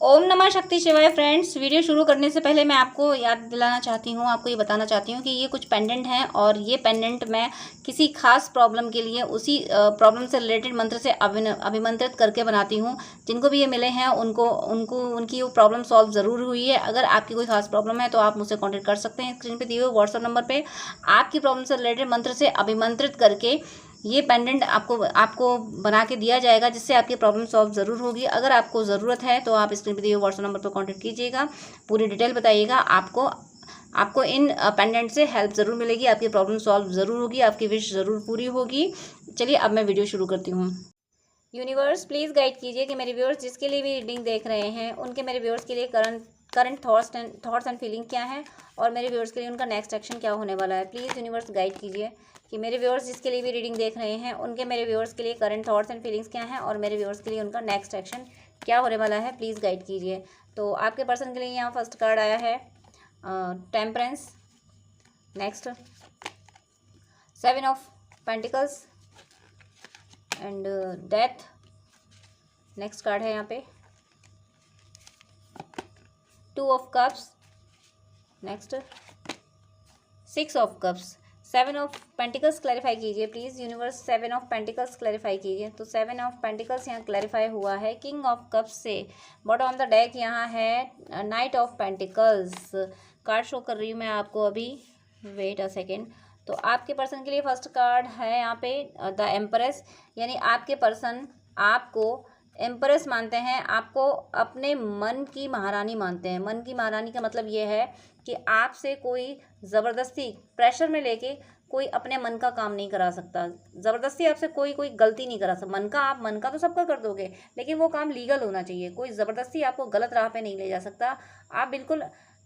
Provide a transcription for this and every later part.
ओम नमः शक्ति शिवाय। फ्रेंड्स, वीडियो शुरू करने से पहले मैं आपको याद दिलाना चाहती हूँ, आपको ये बताना चाहती हूँ कि ये कुछ पेंडेंट हैं और ये पेंडेंट मैं किसी खास प्रॉब्लम के लिए उसी प्रॉब्लम से रिलेटेड मंत्र से अभिमंत्रित करके बनाती हूँ। जिनको भी ये मिले हैं उनको उनको उनकी वो प्रॉब्लम सॉल्व ज़रूर हुई है। अगर आपकी कोई खास प्रॉब्लम है तो आप मुझसे कॉन्टेक्ट कर सकते हैं। स्क्रीन पर दिए हुए व्हाट्सअप नंबर पर आपकी प्रॉब्लम से रिलेटेड मंत्र से अभिमंत्रित करके ये पेंडेंट आपको आपको बना के दिया जाएगा, जिससे आपकी प्रॉब्लम सॉल्व ज़रूर होगी। अगर आपको ज़रूरत है तो आप स्क्रीन पर दिए हुए व्हाट्सएप नंबर पर कॉन्टैक्ट कीजिएगा, पूरी डिटेल बताइएगा। आपको इन पेंडेंट से हेल्प ज़रूर मिलेगी, आपकी प्रॉब्लम सॉल्व ज़रूर होगी, आपकी विश ज़रूर पूरी होगी। चलिए अब मैं वीडियो शुरू करती हूँ। यूनिवर्स प्लीज़ गाइड कीजिए कि मेरे व्यूअर्स जिसके लिए भी रीडिंग देख रहे हैं उनके मेरे व्यूअर्स के लिए करंट थॉट्स एंड फीलिंग क्या है और मेरे व्यूअर्स के लिए उनका नेक्स्ट एक्शन क्या होने वाला है। प्लीज़ यूनिवर्स गाइड कीजिए कि मेरे व्यूअर्स जिसके लिए भी रीडिंग देख रहे हैं उनके मेरे व्यूअर्स के लिए करंट थॉट्स एंड फीलिंग्स क्या हैं और मेरे व्यूअर्स के लिए उनका नेक्स्ट एक्शन क्या होने वाला है। प्लीज़ गाइड कीजिए। तो आपके पर्सन के लिए यहाँ फर्स्ट कार्ड आया है temperance, next 7 of pentacles and death. Next card है यहाँ पे 2 of cups, next 6 of cups. 7 of pentacles clarify कीजिए please universe. 7 of pentacles clarify कीजिए। तो 7 ऑफ पेंटिकल्स यहाँ क्लैरिफाई हुआ है किंग ऑफ कप्स से। बॉटम ऑफ द डेक यहाँ है knight of pentacles. Card show कर रही हूँ मैं आपको अभी, वेट अ सेकेंड। तो आपके पर्सन के लिए फर्स्ट कार्ड है यहाँ पे द एम्प्रेस, यानी आपके पर्सन आपको एम्प्रेस मानते हैं, आपको अपने मन की महारानी मानते हैं। मन की महारानी का मतलब ये है कि आपसे कोई ज़बरदस्ती प्रेशर में लेके कोई अपने मन का काम नहीं करा सकता। ज़बरदस्ती आपसे कोई गलती नहीं करा सकता। आप मन का तो सबका कर दोगे, लेकिन वो काम लीगल होना चाहिए। कोई ज़बरदस्ती आपको गलत राह पे नहीं ले जा सकता। आप बिल्कुल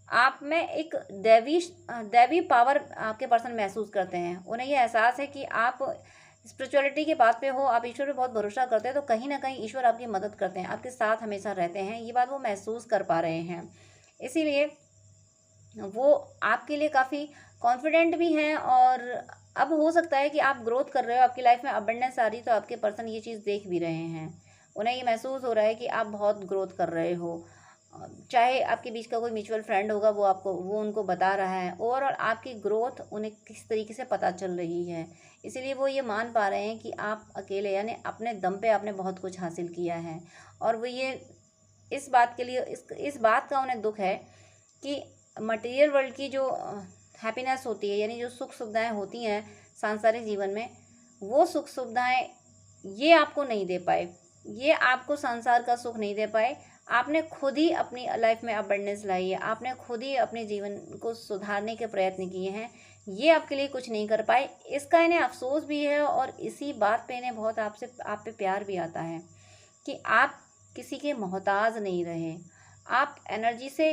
आप में एक दैवी पावर आपके पर्सन महसूस करते हैं। उन्हें ये एहसास है कि आप स्पिरिचुअलिटी के बात पे हो, आप ईश्वर पे बहुत भरोसा करते हैं, तो कहीं ना कहीं ईश्वर आपकी मदद करते हैं, आपके साथ हमेशा रहते हैं। ये बात वो महसूस कर पा रहे हैं, इसीलिए वो आपके लिए काफ़ी कॉन्फिडेंट भी हैं। और अब हो सकता है कि आप ग्रोथ कर रहे हो, आपकी लाइफ में अबंडेंस आ रही, तो आपके पर्सन ये चीज़ देख भी रहे हैं। उन्हें ये महसूस हो रहा है कि आप बहुत ग्रोथ कर रहे हो। चाहे आपके बीच का कोई म्यूचुअल फ्रेंड होगा, वो उनको बता रहा है। ओवरऑल आपकी ग्रोथ उन्हें किस तरीके से पता चल रही है, इसीलिए वो ये मान पा रहे हैं कि आप अकेले यानी अपने दम पे आपने बहुत कुछ हासिल किया है। और वो ये इस बात के लिए इस बात का उन्हें दुख है कि मटेरियल वर्ल्ड की जो हैप्पीनेस होती है, यानी जो सुख सुविधाएं होती हैं सांसारिक जीवन में, वो सुख सुविधाएं ये आपको नहीं दे पाए, ये आपको संसार का सुख नहीं दे पाए। आपने खुद ही अपनी लाइफ में अबंडेंस लाई है, आपने खुद ही अपने जीवन को सुधारने के प्रयत्न किए हैं, ये आपके लिए कुछ नहीं कर पाए। इसका इन्हें अफसोस भी है और इसी बात पे इन्हें बहुत आप पे प्यार भी आता है कि आप किसी के मोहताज नहीं रहे। आप एनर्जी से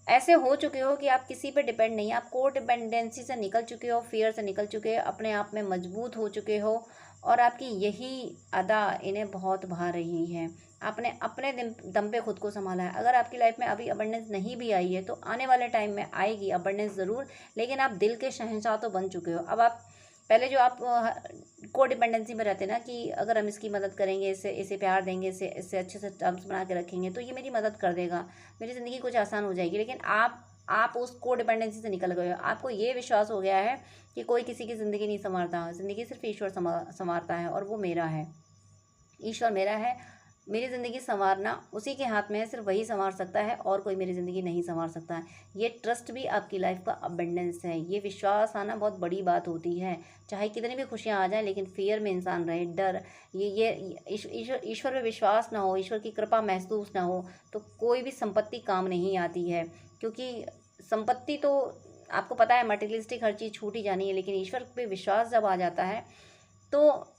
ऐसे हो चुके हो कि आप किसी पे डिपेंड नहीं, आप को डिपेंडेंसी से निकल चुके हो, फियर से निकल चुके हो, अपने आप में मजबूत हो चुके हो। और आपकी यही अदा इन्हें बहुत भा रही है। आपने अपने दम पे खुद को संभाला है। अगर आपकी लाइफ में अभी अबंडेंस नहीं भी आई है तो आने वाले टाइम में आएगी अबंडेंस ज़रूर, लेकिन आप दिल के शहंशाह तो बन चुके हो। अब आप पहले जो आप को डिपेंडेंसी में रहते ना कि अगर हम इसकी मदद करेंगे, इसे प्यार देंगे, इसे अच्छे से टर्म्स बना के रखेंगे तो ये मेरी मदद कर देगा, मेरी ज़िंदगी कुछ आसान हो जाएगी। लेकिन आप उस को डिपेंडेंसी से निकल गए हो। आपको ये विश्वास हो गया है कि कोई किसी की ज़िंदगी नहीं संवारता, ज़िंदगी सिर्फ ईश्वर संवारता है और वो मेरा है। ईश्वर मेरा है, मेरी ज़िंदगी संवारना उसी के हाथ में है, सिर्फ वही संवार सकता है और कोई मेरी ज़िंदगी नहीं संवार सकता है। ये ट्रस्ट भी आपकी लाइफ का अबंडेंस है। ये विश्वास आना बहुत बड़ी बात होती है। चाहे कितनी भी खुशियाँ आ जाएं, लेकिन फियर में इंसान रहे, डर, ये ईश्वर पे विश्वास ना हो, ईश्वर की कृपा महसूस ना हो, तो कोई भी संपत्ति काम नहीं आती है। क्योंकि संपत्ति तो आपको पता है मटेरियलिस्टिक हर चीज़ छूट ही जानी है, लेकिन ईश्वर पे विश्वास जब आ जाता है तो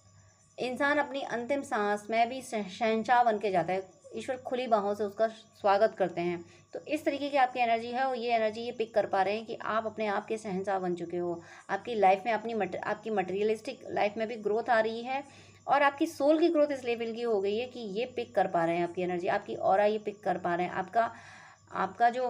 इंसान अपनी अंतिम सांस में भी शहंशाह बन के जाता है। ईश्वर खुली बाहों से उसका स्वागत करते हैं। तो इस तरीके की आपकी एनर्जी है और ये एनर्जी ये पिक कर पा रहे हैं कि आप अपने आप के शहंशाह बन चुके हो। आपकी लाइफ में आपकी मटेरियलिस्टिक लाइफ में भी ग्रोथ आ रही है और आपकी सोल की ग्रोथ इस लेवल की हो गई है कि ये पिक कर पा रहे हैं आपकी एनर्जी, आपकी ऑरा ये पिक कर पा रहे हैं। आपका जो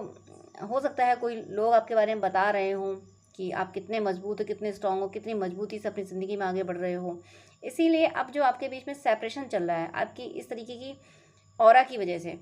हो सकता है कोई लोग आपके बारे में बता रहे हों कि आप कितने मजबूत हो, कितने स्ट्रांग हो, कितनी मजबूती से अपनी ज़िंदगी में आगे बढ़ रहे हो। इसीलिए अब जो आपके बीच में सेपरेशन चल रहा है आपकी इस तरीके की ऑरा की वजह से,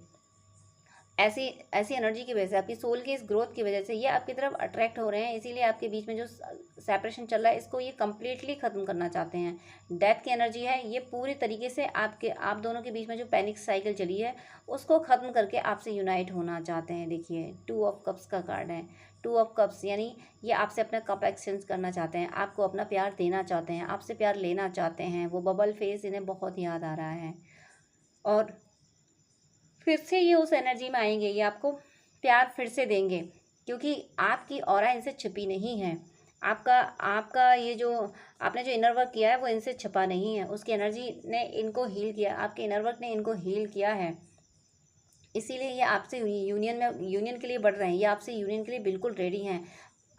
ऐसी ऐसी एनर्जी की वजह से, आपकी सोल की इस ग्रोथ की वजह से ये आपकी तरफ अट्रैक्ट हो रहे हैं। इसीलिए आपके बीच में जो सेपरेशन चल रहा है इसको ये कम्प्लीटली ख़त्म करना चाहते हैं। डेथ की एनर्जी है ये, पूरी तरीके से आप दोनों के बीच में जो पैनिक साइकिल चली है उसको ख़त्म करके आपसे यूनाइट होना चाहते हैं। देखिए 2 ऑफ कप्स का कार्ड है। 2 ऑफ कप्स यानी ये आपसे अपना कप एक्सचेंज करना चाहते हैं, आपको अपना प्यार देना चाहते हैं, आपसे प्यार लेना चाहते हैं। वो बबल फेस इन्हें बहुत याद आ रहा है और फिर से ये उस एनर्जी में आएंगे, ये आपको प्यार फिर से देंगे क्योंकि आपकी ऑरा इनसे छिपी नहीं है। आपका आपका ये जो आपने जो इनर वर्क किया है वो इनसे छिपा नहीं है। उसकी एनर्जी ने इनको हील किया, आपके इनर वर्क ने इनको हील किया है। इसीलिए ये आपसे यूनियन के लिए बढ़ रहे हैं, ये आपसे यूनियन के लिए बिल्कुल रेडी हैं।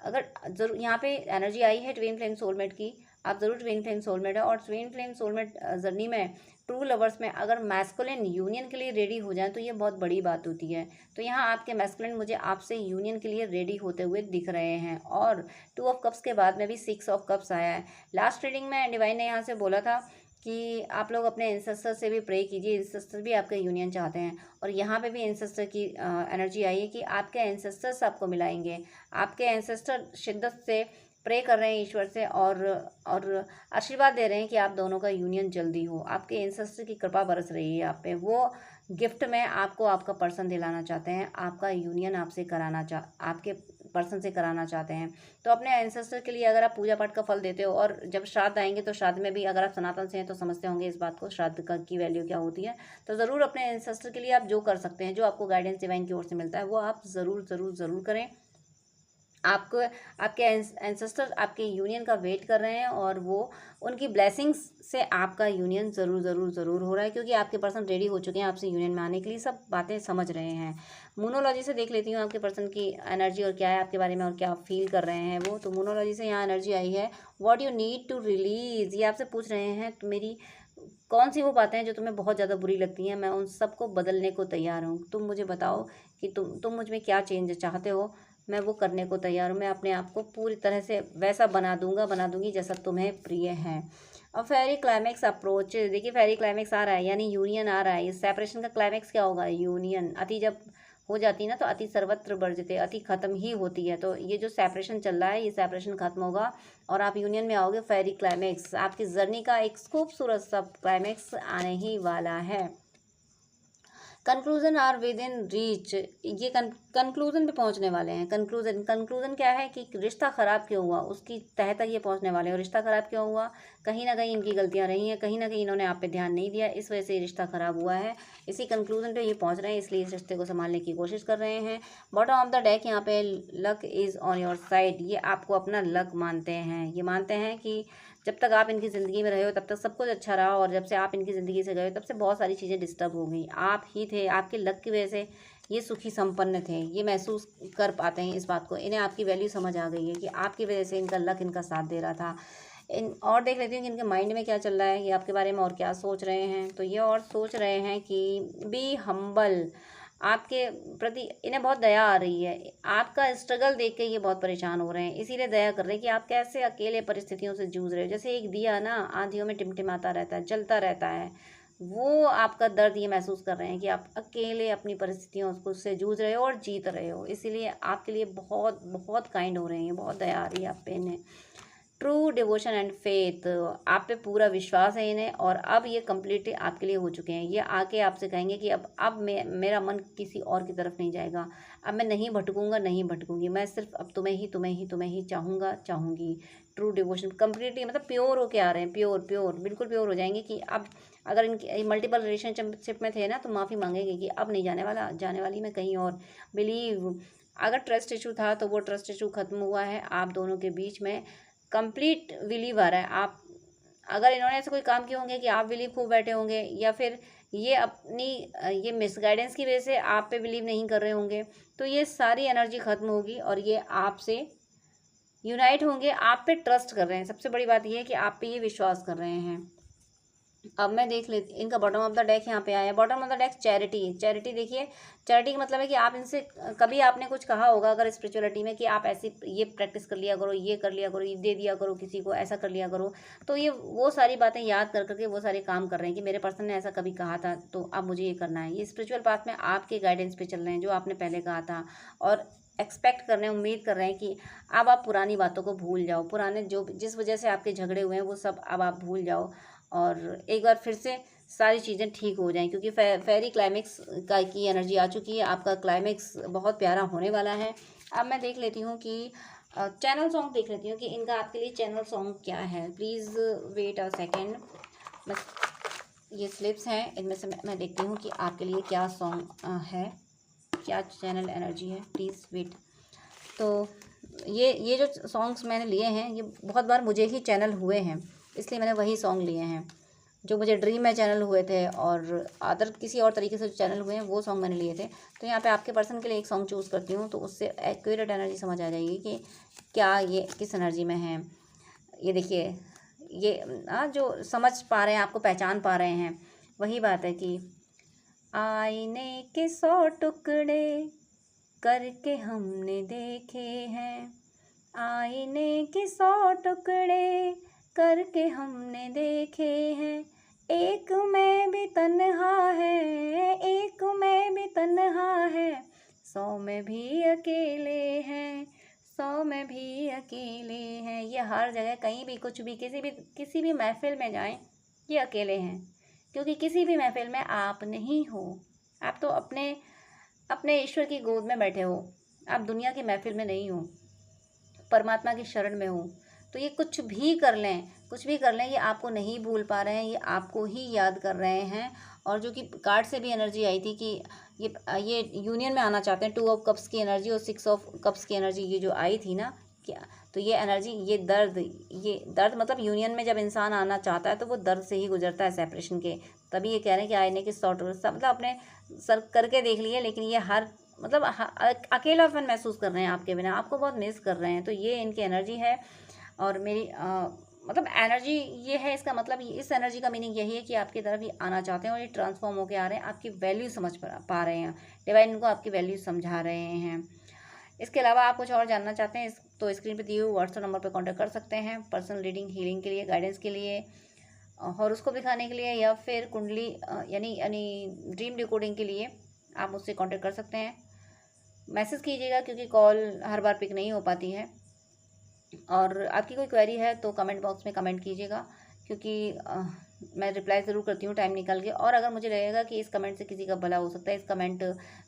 अगर जरूर यहाँ पे एनर्जी आई है ट्विन फ्लेम सोलमेट की, आप ज़रूर ट्विन फ्लेम सोलमेट है। और ट्विन फ्लेम सोलमेट जर्नी में ट्रू लवर्स में अगर मैस्कुलिन यूनियन के लिए रेडी हो जाए तो ये बहुत बड़ी बात होती है। तो यहाँ आपके मैस्कुलिन मुझे आपसे यूनियन के लिए रेडी होते हुए दिख रहे हैं। और 2 ऑफ कप्स के बाद में भी 6 ऑफ कप्स आया है। लास्ट रीडिंग में डिवाइन ने यहाँ से बोला था कि आप लोग अपने एंसेस्टर से भी प्रे कीजिए, एंसेस्टर भी आपका यूनियन चाहते हैं। और यहाँ पे भी एंसेस्टर की एनर्जी आई है कि आपके एंसेस्टर्स आपको मिलाएंगे। आपके एंसेस्टर शिद्दत से प्रे कर रहे हैं ईश्वर से और आशीर्वाद दे रहे हैं कि आप दोनों का यूनियन जल्दी हो। आपके एंसेस्टर की कृपा बरस रही है आप पे। वो गिफ्ट में आपको आपका पर्सन दिलाना चाहते हैं, आपका यूनियन आपसे आपके पर्सन से कराना चाहते हैं। तो अपने एंसेस्टर के लिए अगर आप पूजा पाठ का फल देते हो, और जब श्राद्ध आएंगे तो श्राद्ध में भी अगर आप सनातन से हैं तो समझते होंगे इस बात को, श्राद्ध का की वैल्यू क्या होती है। तो ज़रूर अपने एंसेस्टर के लिए आप जो कर सकते हैं, जो आपको गाइडेंस डिवाइन की ओर से मिलता है वो आप ज़रूर ज़रूर ज़रूर करें। आपको आपके एंसेस्टर आपके यूनियन का वेट कर रहे हैं और वो उनकी ब्लेसिंग्स से आपका यूनियन ज़रूर ज़रूर ज़रूर हो रहा है क्योंकि आपके पर्सन रेडी हो चुके हैं आपसे यूनियन में आने के लिए, सब बातें समझ रहे हैं। मोनोलॉजी से देख लेती हूँ आपके पर्सन की एनर्जी और क्या है आपके बारे में और क्या फील कर रहे हैं वो। तो मोनोलॉजी से यहाँ एनर्जी आई है what you need to release. ये आपसे पूछ रहे हैं तो मेरी कौन सी वो बातें हैं जो तुम्हें बहुत ज़्यादा बुरी लगती हैं, मैं उन सबको बदलने को तैयार हूँ। तुम मुझे बताओ कि तुम मुझ में क्या चेंज चाहते हो, मैं वो करने को तैयार हूँ। मैं अपने आप को पूरी तरह से वैसा बना दूंगी जैसा तुम्हें प्रिय है। अब फेरी क्लाइमैक्स अप्रोच, देखिए फेरी क्लाइमैक्स आ रहा है यानी यूनियन आ रहा है। इस सेपरेशन का क्लाइमैक्स क्या होगा, यूनियन। अति जब हो जाती है ना तो अति सर्वत्र वर्जिते, अति खत्म ही होती है। तो ये जो सेपरेशन चल रहा है ये सेपरेशन खत्म होगा और आप यूनियन में आओगे। फेरी क्लाइमैक्स आपकी जर्नी का एक खूबसूरत सा क्लाइमैक्स आने ही वाला है। Conclusion are within reach, ये कंक्लूजन पे पहुंचने वाले हैं। कंक्लूजन क्या है कि रिश्ता ख़राब क्यों हुआ उसकी तह तक ये पहुंचने वाले हैं। और रिश्ता ख़राब क्यों हुआ, कहीं ना कहीं इनकी गलतियां रही हैं, कहीं ना कहीं इन्होंने आप पे ध्यान नहीं दिया, इस वजह से ये रिश्ता ख़राब हुआ है। इसी कंक्लूजन पे ये पहुंच रहे हैं, इसलिए इस रिश्ते को संभालने की कोशिश कर रहे हैं। बॉटम ऑफ द डेक यहाँ पे luck is on your side, ये आपको अपना लक मानते हैं। ये मानते हैं कि जब तक आप इनकी ज़िंदगी में रहे हो तब तक सब कुछ अच्छा रहा और जब से आप इनकी ज़िंदगी से गए हो तब से बहुत सारी चीज़ें डिस्टर्ब हो गई। आप ही थे, आपके लक की वजह से ये सुखी संपन्न थे, ये महसूस कर पाते हैं इस बात को। इन्हें आपकी वैल्यू समझ आ गई है कि आपकी वजह से इनका लक इनका साथ दे रहा था। और देख लेती हूँ कि इनके माइंड में क्या चल रहा है, ये आपके बारे में और क्या सोच रहे हैं। तो ये और सोच रहे हैं कि बी हम्बल, आपके प्रति इन्हें बहुत दया आ रही है। आपका स्ट्रगल देख के ये बहुत परेशान हो रहे हैं, इसीलिए दया कर रहे हैं कि आप कैसे अकेले परिस्थितियों से जूझ रहे हो। जैसे एक दिया ना आंधियों में टिमटिमाता रहता है, जलता रहता है, वो आपका दर्द ये महसूस कर रहे हैं कि आप अकेले अपनी परिस्थितियों से जूझ रहे हो और जीत रहे हो। इसीलिए आपके लिए बहुत बहुत काइंड हो रहे हैं, बहुत दया आ रही है आप पे इन्हें। ट्रू डिवोशन एंड फेथ, आप पे पूरा विश्वास है इन्हें और अब ये कम्प्लीटली आपके लिए हो चुके हैं। ये आके आपसे कहेंगे कि अब मेरा मन किसी और की तरफ नहीं जाएगा, अब मैं नहीं भटकूंगी, मैं सिर्फ अब तुम्हें ही चाहूँगी। ट्रू डिवोशन कम्प्लीटली मतलब प्योर होके आ रहे हैं, प्योर बिल्कुल प्योर हो जाएंगे कि अब अगर इनकी मल्टीपल रिलेशनशिप में थे ना तो माफ़ी मांगेंगे कि अब नहीं जाने वाली मैं कहीं और। बिलीव, अगर ट्रस्ट इशू था तो वो ट्रस्ट इशू खत्म हुआ है आप दोनों के बीच में। कंप्लीट बिलीव आ रहा है। आप अगर इन्होंने ऐसे कोई काम किए होंगे कि आप बिलीव खूब बैठे होंगे या फिर ये अपनी ये मिसगाइडेंस की वजह से आप पे बिलीव नहीं कर रहे होंगे, तो ये सारी एनर्जी खत्म होगी और ये आपसे यूनाइट होंगे। आप पे ट्रस्ट कर रहे हैं, सबसे बड़ी बात ये है कि आप पे ये विश्वास कर रहे हैं। अब मैं देख लेती, इनका बॉटम ऑफ द डेक यहाँ पे आया। Bottom of the deck charity. Charity देखिए, चैरिटी का मतलब है कि आप इनसे कभी आपने कुछ कहा होगा अगर स्पिरिचुअलिटी में कि आप ऐसी ये प्रैक्टिस कर लिया करो, ये कर लिया करो, ये दे दिया करो किसी को, ऐसा कर लिया करो। तो ये वो सारी बातें याद कर करके वो सारे काम कर रहे हैं कि मेरे पर्सन ने ऐसा कभी कहा था तो अब मुझे ये करना है। ये स्पिरिचुअल पाथ में आपके गाइडेंस पे चल रहे हैं जो आपने पहले कहा था, और एक्सपेक्ट कर रहे हैं, उम्मीद कर रहे हैं कि अब आप पुरानी बातों को भूल जाओ, पुराने जो जिस वजह से आपके झगड़े हुए हैं वो सब अब आप भूल जाओ, और एक बार फिर से सारी चीज़ें ठीक हो जाएं, क्योंकि फेरी क्लाइमेक्स का की एनर्जी आ चुकी है। आपका क्लाइमेक्स बहुत प्यारा होने वाला है। अब मैं देख लेती हूँ कि चैनल सॉन्ग देख लेती हूँ कि इनका आपके लिए चैनल सॉन्ग क्या है। Please wait a second. मैं ये स्लिप्स हैं, इनमें से मैं देखती हूँ कि आपके लिए क्या सॉन्ग है, क्या चैनल एनर्जी है। Please wait. तो ये जो सॉन्ग्स मैंने लिए हैं ये बहुत बार मुझे ही चैनल हुए हैं, इसलिए मैंने वही सॉन्ग लिए हैं जो मुझे ड्रीम में चैनल हुए थे, और अदर किसी और तरीके से जो चैनल हुए हैं वो सॉन्ग मैंने लिए थे। तो यहाँ पे आपके पर्सन के लिए एक सॉन्ग चूज़ करती हूँ, तो उससे एक्यूरेट एनर्जी समझ आ जाएगी कि क्या ये किस एनर्जी में है। ये देखिए, ये जो समझ पा रहे हैं, आपको पहचान पा रहे हैं, वही बात है कि आईने के 100 टुकड़े करके हमने देखे हैं, आईने के 100 टुकड़े करके हमने देखे हैं, एक में भी तन्हा है, एक में भी तन्हा है, 100 में भी अकेले हैं, 100 में भी अकेले हैं। ये हर जगह कहीं भी कुछ भी किसी भी महफिल में जाएं, ये अकेले हैं, क्योंकि किसी भी महफिल में आप नहीं हो। आप तो अपने अपने ईश्वर की गोद में बैठे हो, आप दुनिया की महफिल में नहीं हो, परमात्मा की शरण में हो। तो ये कुछ भी कर लें, कुछ भी कर लें, ये आपको नहीं भूल पा रहे हैं, ये आपको ही याद कर रहे हैं। और जो कि कार्ड से भी एनर्जी आई थी कि ये यूनियन में आना चाहते हैं। 2 ऑफ कप्स की एनर्जी और 6 ऑफ कप्स की एनर्जी ये जो आई थी ना, क्या तो ये एनर्जी, ये दर्द मतलब यूनियन में जब इंसान आना चाहता है तो वो दर्द से ही गुजरता है, सेपरेशन के। तभी ये कह रहे हैं कि आईने के 100 मतलब अपने सर करके देख लिए, लेकिन ये हर मतलब अकेलापन महसूस कर रहे हैं आपके बिना, आपको बहुत मिस कर रहे हैं। तो ये इनकी एनर्जी है। और मेरी मतलब एनर्जी ये है, इसका मतलब इस एनर्जी का मीनिंग यही है कि आपकी तरफ ये आना चाहते हैं और ये ट्रांसफॉर्म होकर आ रहे हैं, आपकी वैल्यू समझ पा रहे हैं, डिवाइन इनको आपकी वैल्यू समझा रहे हैं। इसके अलावा आप कुछ और जानना चाहते हैं तो स्क्रीन पे दिए हुए व्हाट्सएप नंबर पर कांटेक्ट कर सकते हैं, पर्सनल रीडिंग, हीलिंग के लिए, गाइडेंस के लिए, और उसको दिखाने के लिए, या फिर कुंडली यानी ड्रीम डिकोडिंग के लिए आप मुझसे कांटेक्ट कर सकते हैं। मैसेज कीजिएगा क्योंकि कॉल हर बार पिक नहीं हो पाती है। और आपकी कोई क्वेरी है तो कमेंट बॉक्स में कमेंट कीजिएगा, क्योंकि मैं रिप्लाई ज़रूर करती हूँ टाइम निकाल के। और अगर मुझे लगेगा कि इस कमेंट से किसी का भला हो सकता है, इस कमेंट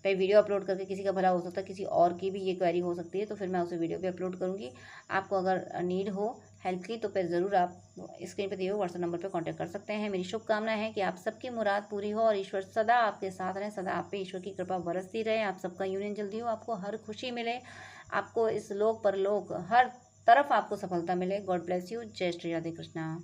पे वीडियो अपलोड करके किसी का भला हो सकता है, किसी और की भी ये क्वेरी हो सकती है, तो फिर मैं उसे वीडियो पे अपलोड करूँगी। आपको अगर नीड हो हेल्प की तो फिर ज़रूर आप स्क्रीन पर दिए हुए व्हाट्सएप नंबर पर कॉन्टैक्ट कर सकते हैं। मेरी शुभकामना है कि आप सबकी मुराद पूरी हो और ईश्वर सदा आपके साथ रहें, सदा आप पे ईश्वर की कृपा बरसती रहे, आप सबका यूनियन जल्दी हो, आपको हर खुशी मिले, आपको इस लोक परलोक हर तरफ आपको सफलता मिले। God bless you. जय श्री राधे कृष्णा।